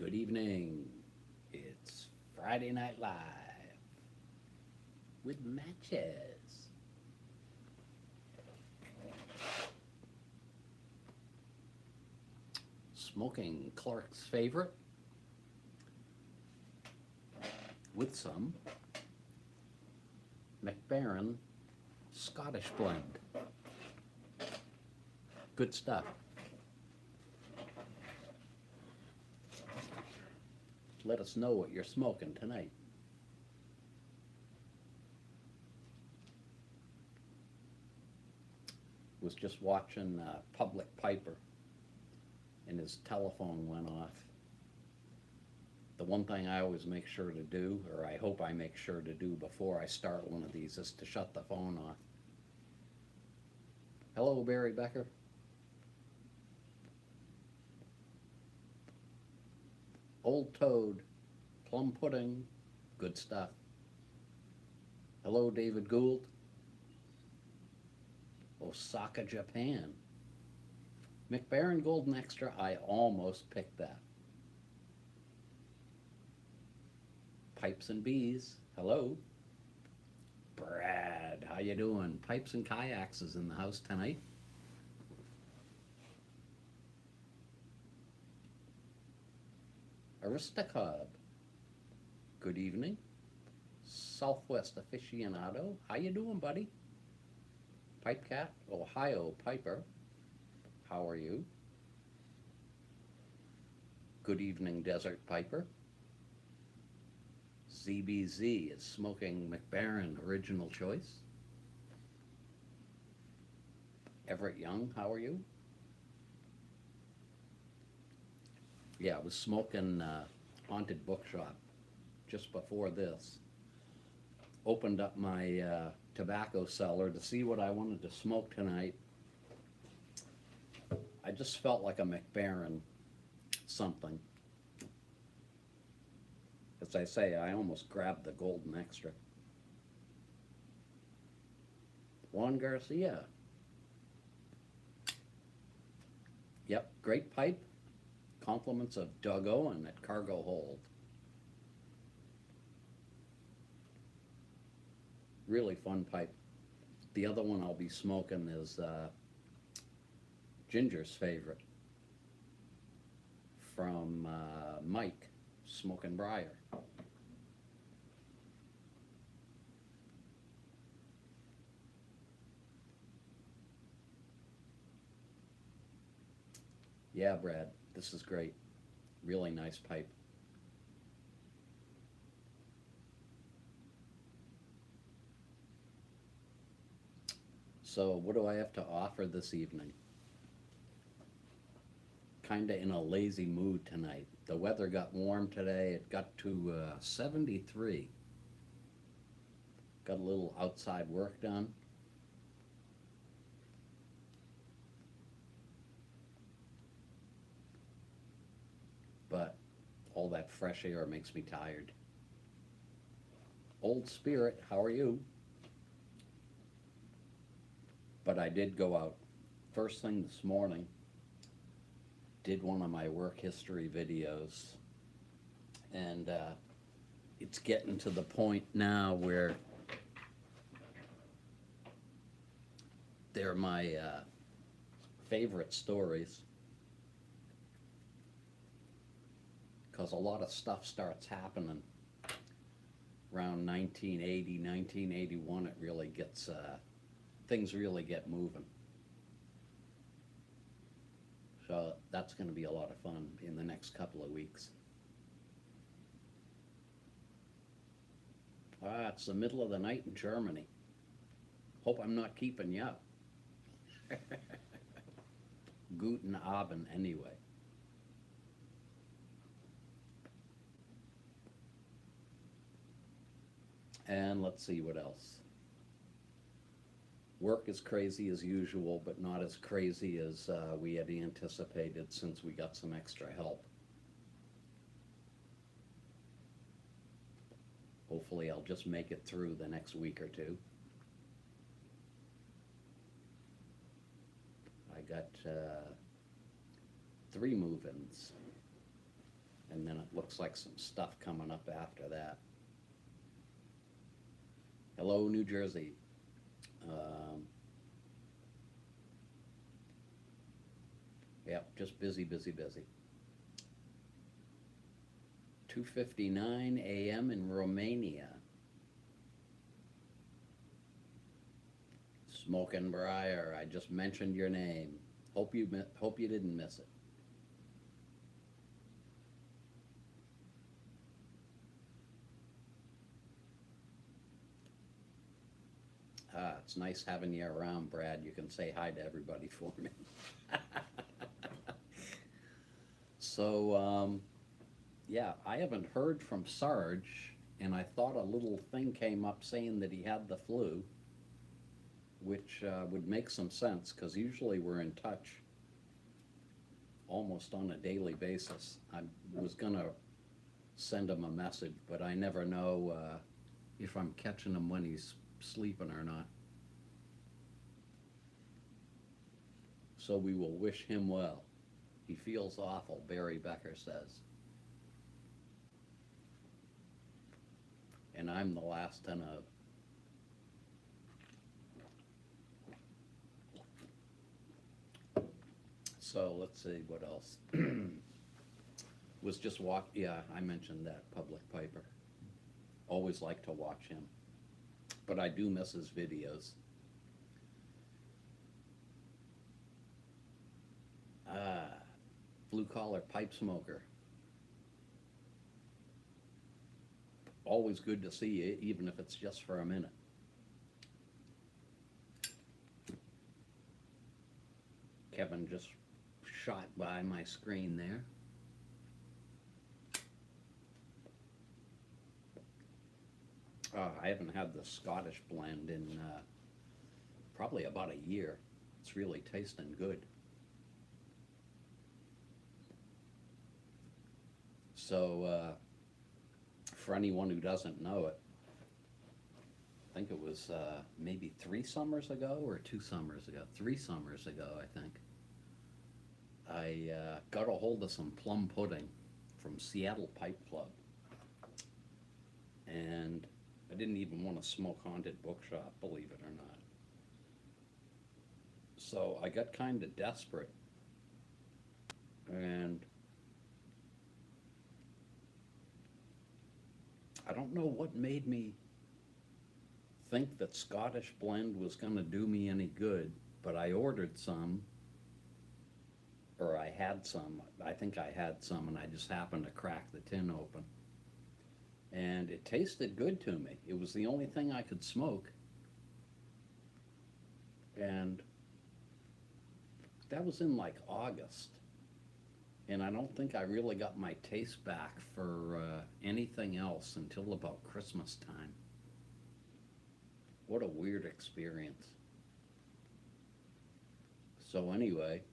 Good evening. It's Friday Night Live with matches. Smoking Clark's favorite with some McBaron Scottish blend. Good stuff. Let us know what you're smoking tonight. Was just watching Public Piper and his telephone went off. The one thing I always make sure to do, or I hope I make sure to do before I start one of these, is to shut the phone off. Hello, Barry Becker. Old Toad, plum pudding, good stuff. Hello, David Gould. Osaka, Japan. McBaron Golden Extra, I almost picked that. Pipes and Bees, hello. Brad, how you doing? Pipes and Kayaks is in the house tonight. Aristocob, good evening. Southwest Aficionado, how you doing, buddy? Pipe Cat, Ohio Piper, how are you? Good evening, Desert Piper. ZBZ is smoking McBaron Original Choice. Everett Young, how are you? Yeah, I was smoking Haunted Bookshop just before this. Opened up my tobacco cellar to see what I wanted to smoke tonight. I just felt like a McBaron something. As I say, I almost grabbed the Golden Extra. Juan Garcia. Yep, great pipe. Compliments of Doug Owen at Cargo Hold. Really fun pipe. The other one I'll be smoking is Ginger's favorite from Mike, Smokin' Briar. Yeah, Brad, this is great. Really nice pipe. So what do I have to offer this evening? Kinda in a lazy mood tonight. The weather got warm today. It got to 73. Got a little outside work done. But all that fresh air makes me tired. Old Spirit, how are you? But I did go out first thing this morning, did one of my work history videos, and it's getting to the point now where they're my favorite stories, because a lot of stuff starts happening around 1980, 1981. It really gets, things really get moving. So that's going to be a lot of fun in the next couple of weeks. It's the middle of the night in Germany. Hope I'm not keeping you up. Guten Abend anyway. And let's see what else. Work is crazy as usual, but not as crazy as we had anticipated since we got some extra help. Hopefully I'll just make it through the next week or two. I got 3 move-ins. And then it looks like some stuff coming up after that. Hello, New Jersey. Um, yep, just busy, busy, busy. 2:59 a.m. in Romania. Smoking Briar, I just mentioned your name. Hope you didn't miss it. It's nice having you around, Brad. You can say hi to everybody for me. So, yeah, I haven't heard from Sarge, and I thought a little thing came up saying that he had the flu, which would make some sense because usually we're in touch almost on a daily basis. I was gonna send him a message, but I never know if I'm catching him when he's sleeping or not. So we will wish him well. He feels awful, Barry Becker says. And I'm the last to know. So let's see what else. Was just yeah, I mentioned that Public Piper. Always like to watch him. But I do miss his videos. Ah, blue collar pipe smoker. Always good to see you, even if it's just for a minute. Kevin just shot by my screen there. I haven't had the Scottish blend in probably about a year. It's really tasting good. So, for anyone who doesn't know it, I think it was maybe 3 summers ago or 2 summers ago. 3 summers ago, I think. I got a hold of some plum pudding from Seattle Pipe Club. And I didn't even want to smoke Haunted Bookshop, believe it or not. So I got kind of desperate. And I don't know what made me think that Scottish blend was going to do me any good, but I ordered some, or I had some. I think I had some, and I just happened to crack the tin open. And it tasted good to me. It was the only thing I could smoke. And that was in like August. And I don't think I really got my taste back for anything else until about Christmas time. What a weird experience. So anyway,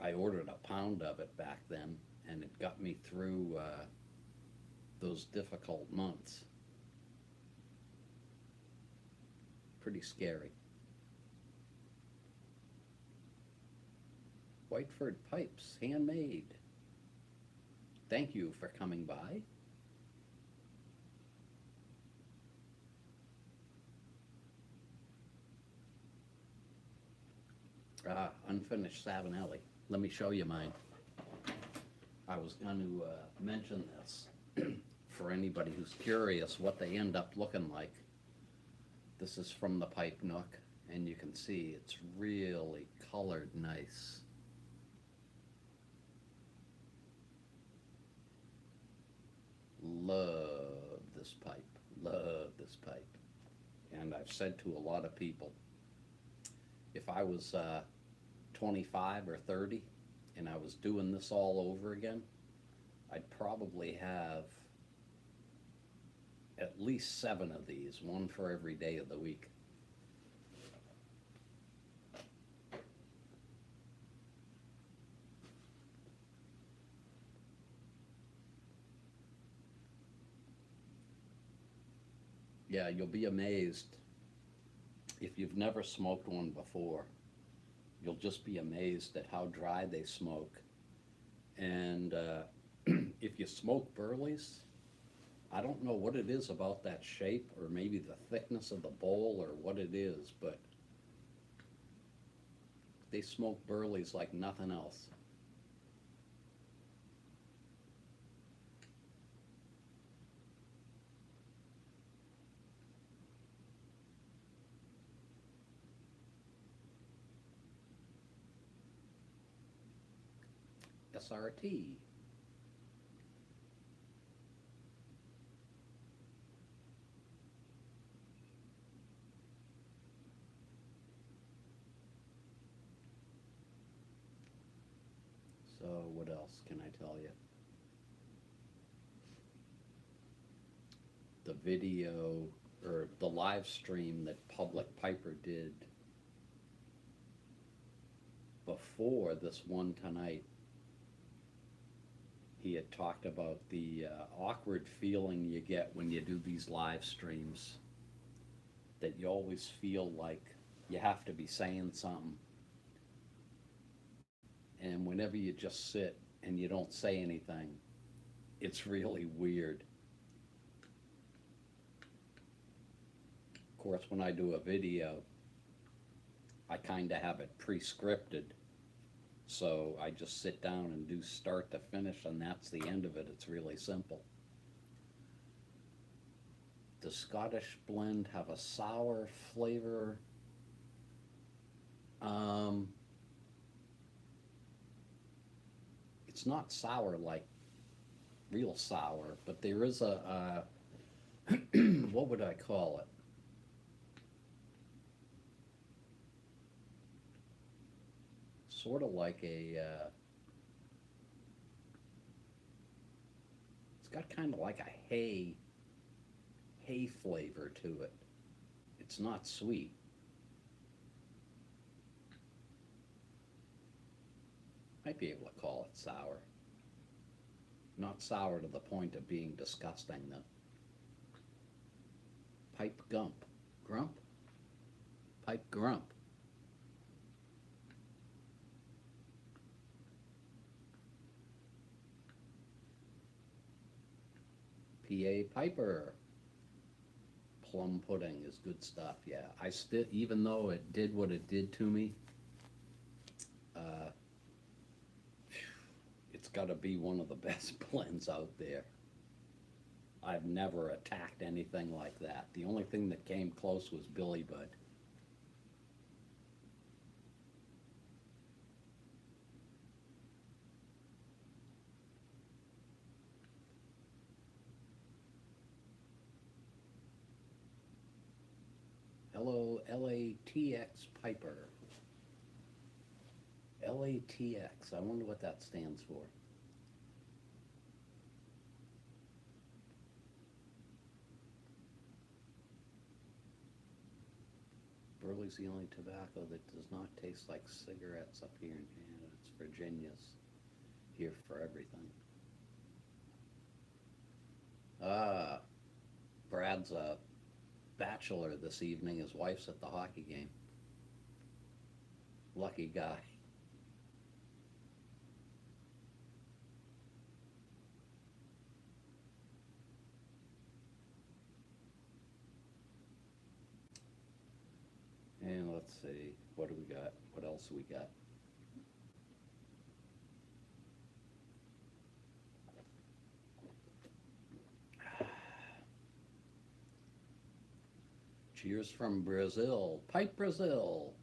I ordered a pound of it back then, and it got me through those difficult months. Pretty scary. Whiteford Pipes, handmade. Thank you for coming by. Unfinished Savinelli. Let me show you mine. I was going to mention this for anybody who's curious what they end up looking like. This is from the Pipe Nook, and you can see it's really colored nice. Love this pipe. Love this pipe. And I've said to a lot of people, if I was 25 or 30 and I was doing this all over again, I'd probably have at least 7 of these, one for every day of the week. Yeah, you'll be amazed. If you've never smoked one before, you'll just be amazed at how dry they smoke And if you smoke Burleys, I don't know what it is about that shape, or maybe the thickness of the bowl, or what it is, but they smoke Burleys like nothing else. SRT. So what else can I tell you? The video or the live stream that Public Piper did before this one tonight, he had talked about the awkward feeling you get when you do these live streams, that you always feel like you have to be saying something. And whenever you just sit and you don't say anything, it's really weird. Of course, when I do a video, I kind of have it pre-scripted. So I just sit down and do start to finish, and that's the end of it. It's really simple. Does Scottish blend have a sour flavor? Um, it's not sour like real sour, but there is what would I call it? Sort of like it's got kind of like a hay flavor to it. It's not sweet. Might be able to call it sour. Not sour to the point of being disgusting, though. Pipe gump. Grump? Pipe grump. PA Piper. Plum pudding is good stuff, yeah. I still, even though it did what it did to me, uh, it's got to be one of the best blends out there. I've never attacked anything like that. The only thing that came close was Billy Bud. Hello, LATX Piper. LATX, I wonder what that stands for. Burley's the only tobacco that does not taste like cigarettes up here in Canada. It's Virginia's here for everything. Ah, Brad's a bachelor this evening. His wife's at the hockey game. Lucky guy. And let's see, what do we got? What else we got? Cheers from Brazil. Pipe Brazil.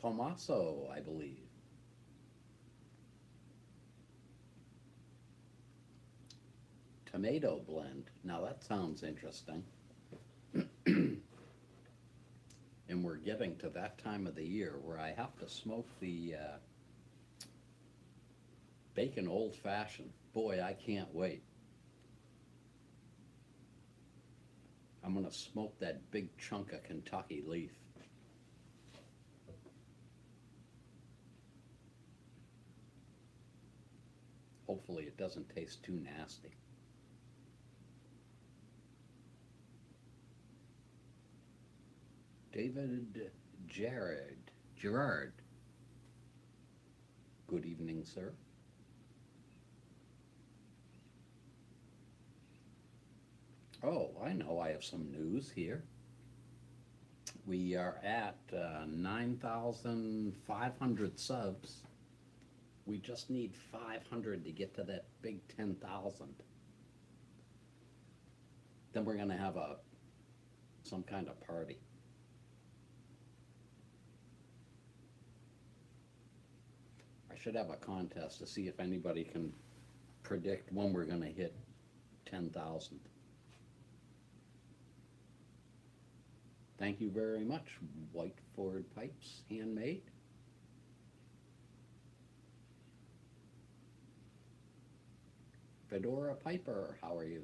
Tomaso, I believe. Tomato blend. Now that sounds interesting. And we're getting to that time of the year where I have to smoke the bacon old fashioned. Boy, I can't wait. I'm gonna smoke that big chunk of Kentucky leaf. Hopefully it doesn't taste too nasty. David Gerard. Good evening, sir. Oh, I know I have some news here. We are at 9,500 subs. We just need 500 to get to that big 10,000. Then we're gonna have some kind of party. I should have a contest to see if anybody can predict when we're gonna hit 10,000. Thank you very much, White Ford Pipes, handmade. Fedora Piper, how are you?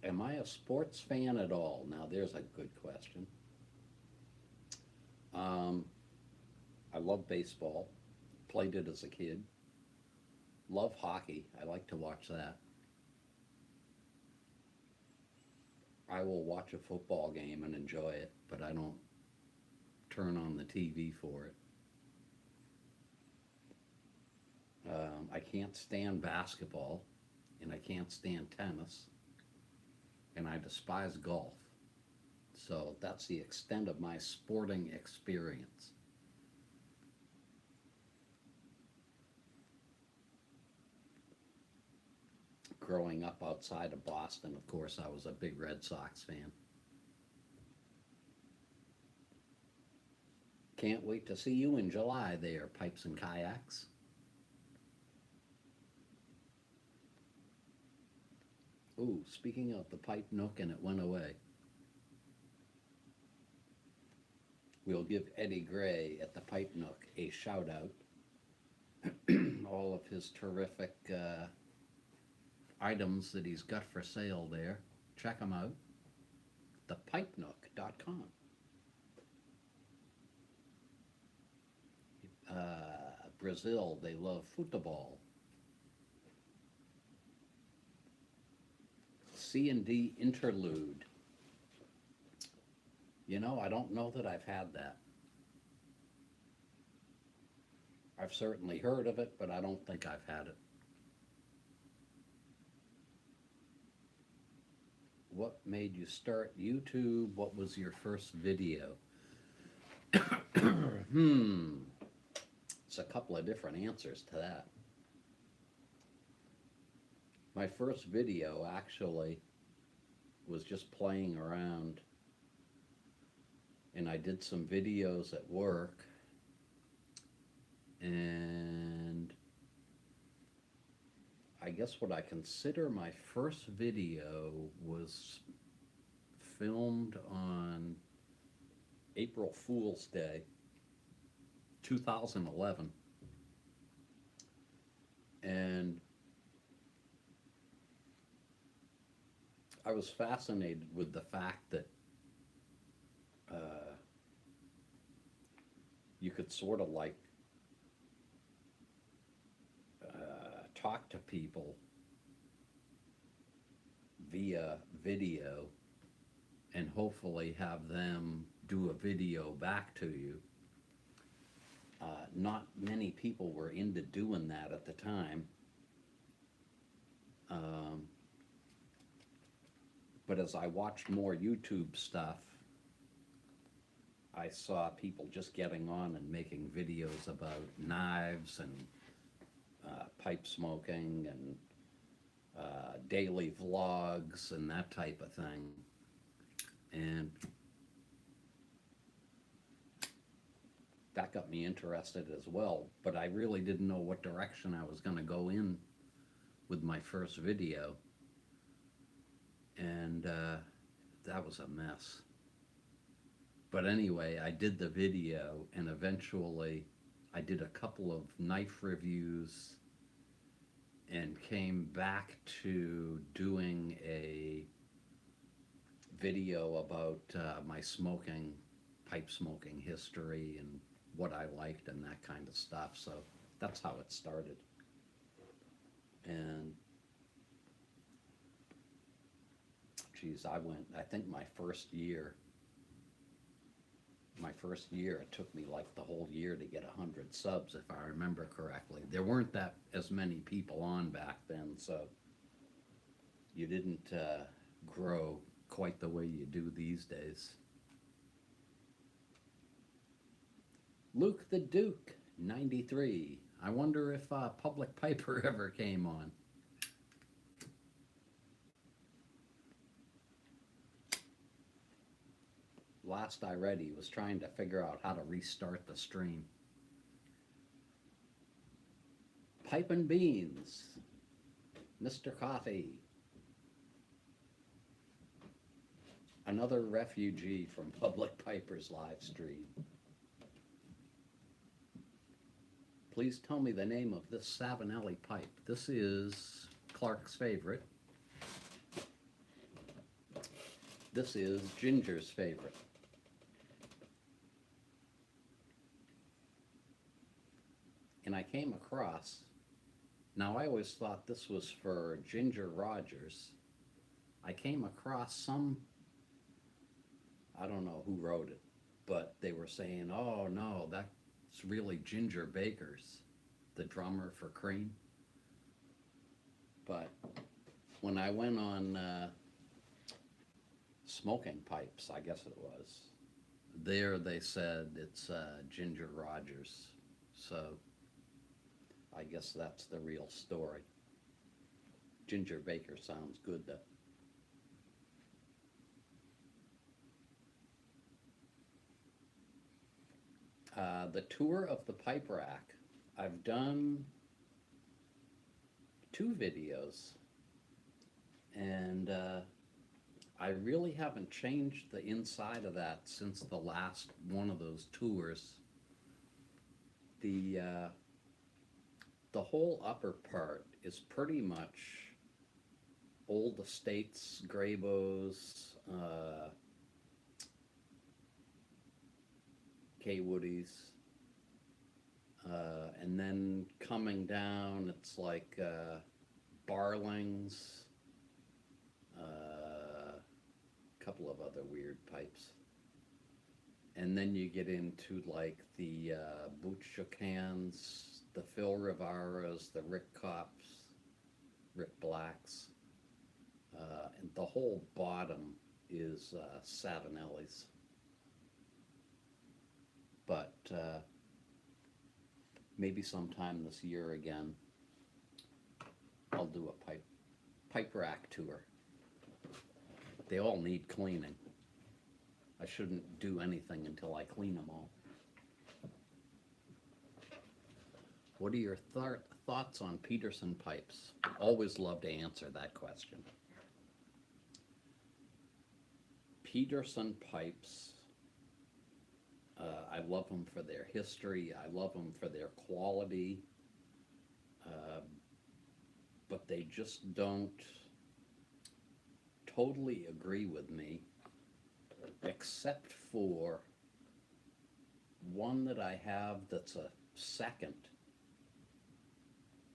Am I a sports fan at all? Now, there's a good question. Um, I love baseball, played it as a kid. Love hockey, I like to watch that. I will watch a football game and enjoy it, but I don't turn on the TV for it. I can't stand basketball, and I can't stand tennis, and I despise golf. So that's the extent of my sporting experience. Growing up outside of Boston, of course, I was a big Red Sox fan. Can't wait to see you in July there, Pipes and Kayaks. Ooh, speaking of the Pipe Nook and it went away, we'll give Eddie Gray at the Pipe Nook a shout out. All of his terrific items that he's got for sale there. Check them out. Thepipenook.com. Brazil, they love football. C&D Interlude. You know, I don't know that I've had that. I've certainly heard of it, but I don't think I've had it. What made you start YouTube? What was your first video? It's a couple of different answers to that. My first video actually was just playing around, and I did some videos at work, and I guess what I consider my first video was filmed on April Fool's Day, 2011. And I was fascinated with the fact that you could sort of like talk to people via video and hopefully have them do a video back to you. Not many people were into doing that at the time. But as I watched more YouTube stuff, I saw people just getting on and making videos about knives and pipe smoking and daily vlogs and that type of thing. And that got me interested as well, but I really didn't know what direction I was going to go in with my first video. And that was a mess. But anyway, I did the video, and eventually I did a couple of knife reviews and came back to doing a video about my pipe smoking history and what I liked and that kind of stuff. So that's how it started. And geez, I think my first year my first year, it took me like the whole year to get 100 subs, if I remember correctly. There weren't that as many people on back then, so you didn't grow quite the way you do these days. Luke the Duke, 93. I wonder if Public Piper ever came on. Last I read, he was trying to figure out how to restart the stream. Pipe and Beans, Mr. Coffee. Another refugee from Public Piper's live stream. Please tell me the name of this Savinelli pipe. This is Clark's favorite. This is Ginger's favorite. And I came across, now I always thought this was for Ginger Rogers. I came across some, I don't know who wrote it, but they were saying, oh no, that's really Ginger Baker's, the drummer for Cream. But when I went on Smoking Pipes, I guess it was, there they said it's Ginger Rogers. So I guess that's the real story. Ginger Baker sounds good though. The tour of the pipe rack. I've done 2 videos, and I really haven't changed the inside of that since the last one of those tours. The whole upper part is pretty much Old Estates, Graybos, K. Woody's, and then coming down, it's like Barlings, a couple of other weird pipes. And then you get into like the Butchakans, the Phil Rivaras, the Rick Copps, Rick Blacks, and the whole bottom is Savinelli's. But maybe sometime this year again, I'll do a pipe rack tour. They all need cleaning. I shouldn't do anything until I clean them all. What are your thoughts on Peterson pipes? Always love to answer that question. Peterson pipes, I love them for their history. I love them for their quality. But they just don't totally agree with me, except for one that I have that's a second.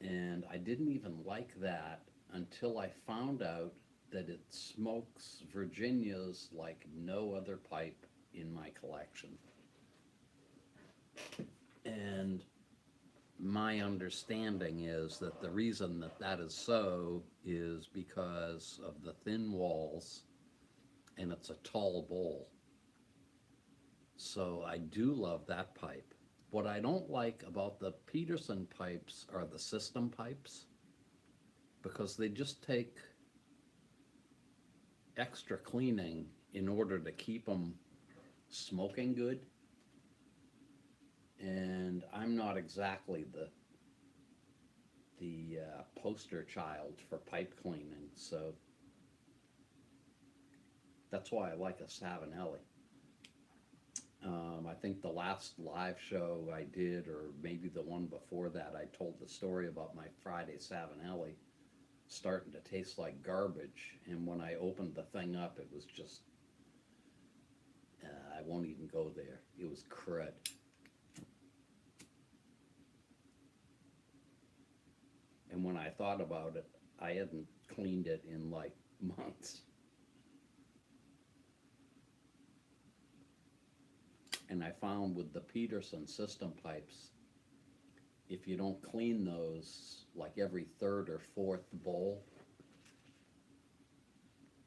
And I didn't even like that until I found out that it smokes Virginia's like no other pipe in my collection. And my understanding is that the reason that that is so is because of the thin walls, and it's a tall bowl. So I do love that pipe. What I don't like about the Peterson pipes are the system pipes, because they just take extra cleaning in order to keep them smoking good. And I'm not exactly the poster child for pipe cleaning, so that's why I like a Savinelli. I think the last live show I did, or maybe the one before that, I told the story about my Friday Savinelli starting to taste like garbage, and when I opened the thing up, it was just, I won't even go there. It was crud. And when I thought about it, I hadn't cleaned it in like months. And I found with the Peterson system pipes, if you don't clean those like every third or fourth bowl,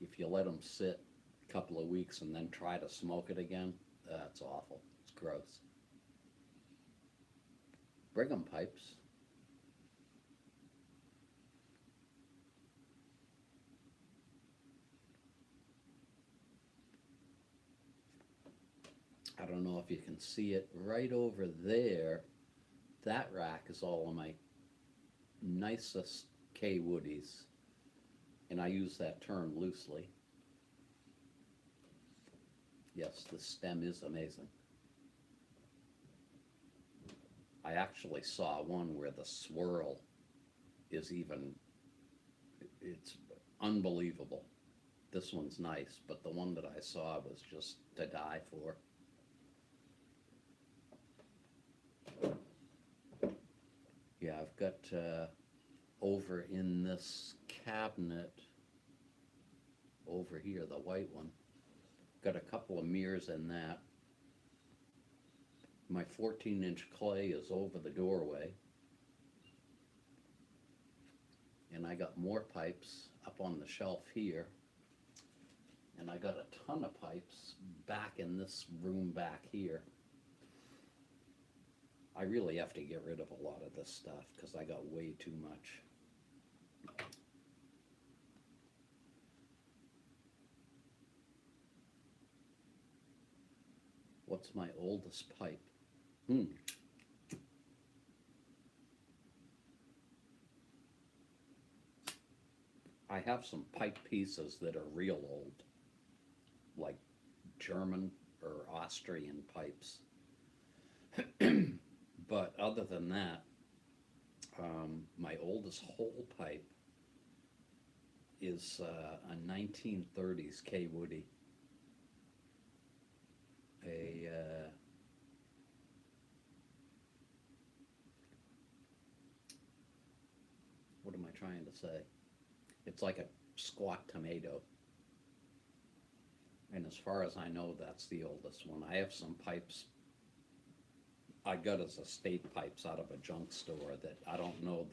if you let them sit a couple of weeks and then try to smoke it again, that's awful. It's gross. Brigham pipes. I don't know if you can see it right over there. That rack is all of my nicest K Woodies, and I use that term loosely. Yes, the stem is amazing. I actually saw one where the swirl is even, it's unbelievable. This one's nice, but the one that I saw was just to die for. Yeah, I've got over in this cabinet over here, the white one, got a couple of mirrors in that. My 14-inch clay is over the doorway. And I got more pipes up on the shelf here. And I got a ton of pipes back in this room back here. I really have to get rid of a lot of this stuff because I got way too much. What's my oldest pipe? I have some pipe pieces that are real old, like German or Austrian pipes. But other than that, my oldest hole pipe is a 1930s K Woody. What am I trying to say? It's like a squat tomato. And as far as I know, that's the oldest one. I have some pipes I got as estate pipes out of a junk store that I don't know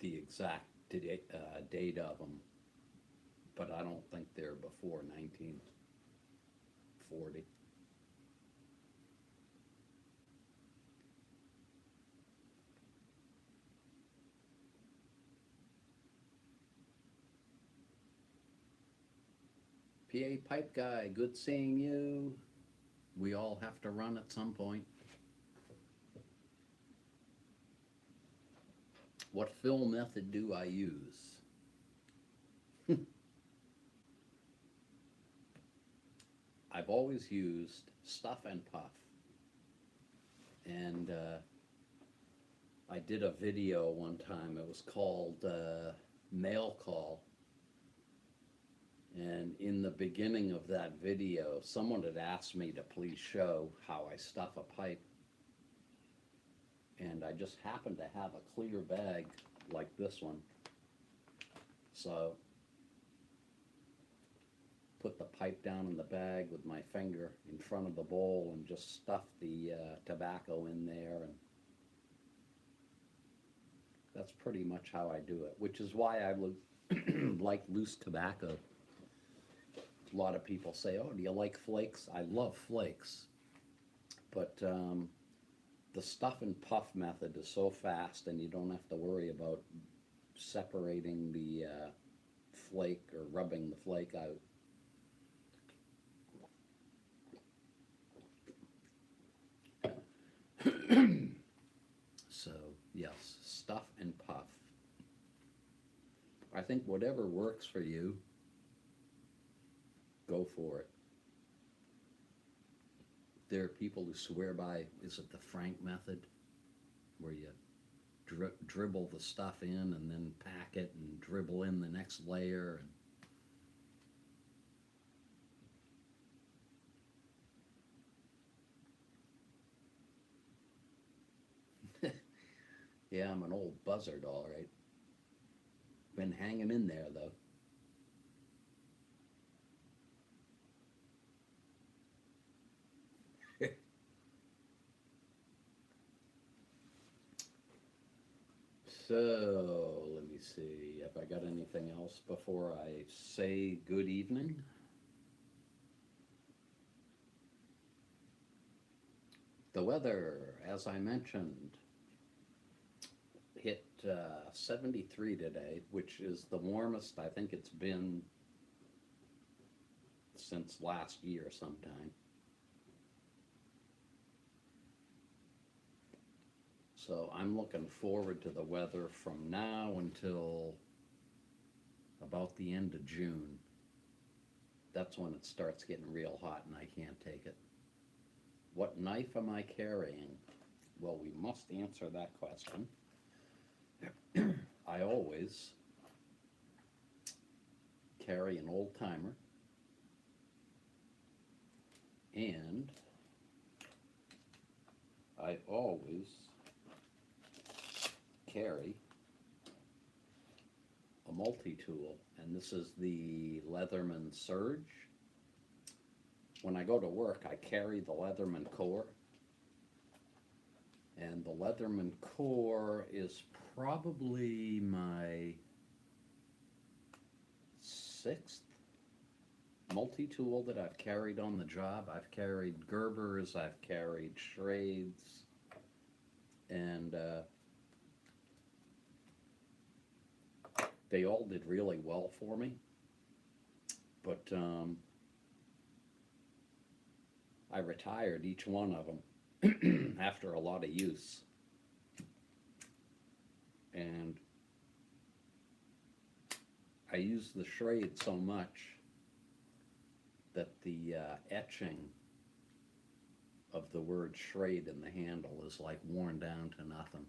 the exact date of them, but I don't think they're before 1940. PA Pipe Guy, good seeing you. We all have to run at some point. What fill method do I use? I've always used stuff and puff. And I did a video one time. It was called Mail Call. And in the beginning of that video, someone had asked me to please show how I stuff a pipe. And I just happened to have a clear bag like this one. So put the pipe down in the bag with my finger in front of the bowl and just stuff the tobacco in there. And that's pretty much how I do it, which is why I like loose tobacco. A lot of people say, oh, do you like flakes? I love flakes. But the stuff and puff method is so fast and you don't have to worry about separating the flake or rubbing the flake out. So, yes, stuff and puff. I think whatever works for you, go for it. There are people who swear by, is it the Frank method, where you dribble the stuff in and then pack it and dribble in the next layer. And yeah, I'm an old buzzard, all right. Been hanging in there, though. So, let me see, have I got anything else before I say good evening? The weather, as I mentioned, hit 73 today, which is the warmest I think it's been since last year sometime. So I'm looking forward to the weather from now until about the end of June. That's when it starts getting real hot and I can't take it. What knife am I carrying? Well, we must answer that question. I always carry an old timer, and I always carry a multi-tool, and this is the Leatherman Surge. When I go to work, I carry the Leatherman Core, and the Leatherman Core is probably my sixth multi-tool that I've carried on the job. I've carried Gerbers, I've carried Schrades, and they all did really well for me. But I retired each one of them after a lot of use. And I use the Schrade so much that the etching of the word Schrade in the handle is like worn down to nothing.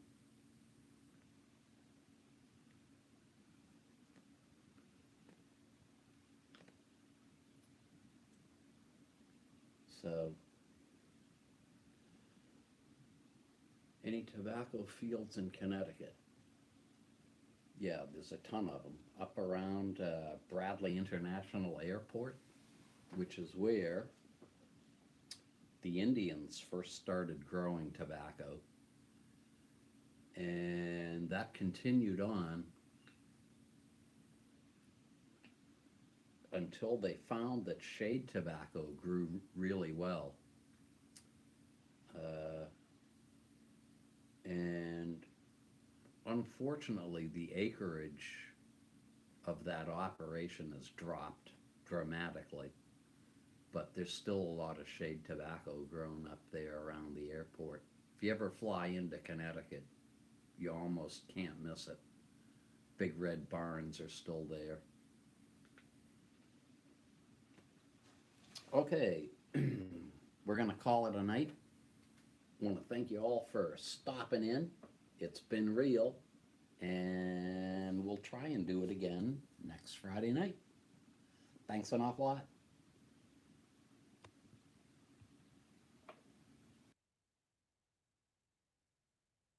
So, any tobacco fields in Connecticut? Yeah, there's a ton of them up around Bradley International Airport, which is where the Indians first started growing tobacco. And that continued on until they found that shade tobacco grew really well. And unfortunately, the acreage of that operation has dropped dramatically, but there's still a lot of shade tobacco grown up there around the airport. If you ever fly into Connecticut, you almost can't miss it. Big red barns are still there. Okay, we're gonna call it a night. I want to thank you all for stopping in. It's been real, and we'll try and do it again next Friday night. Thanks an awful lot.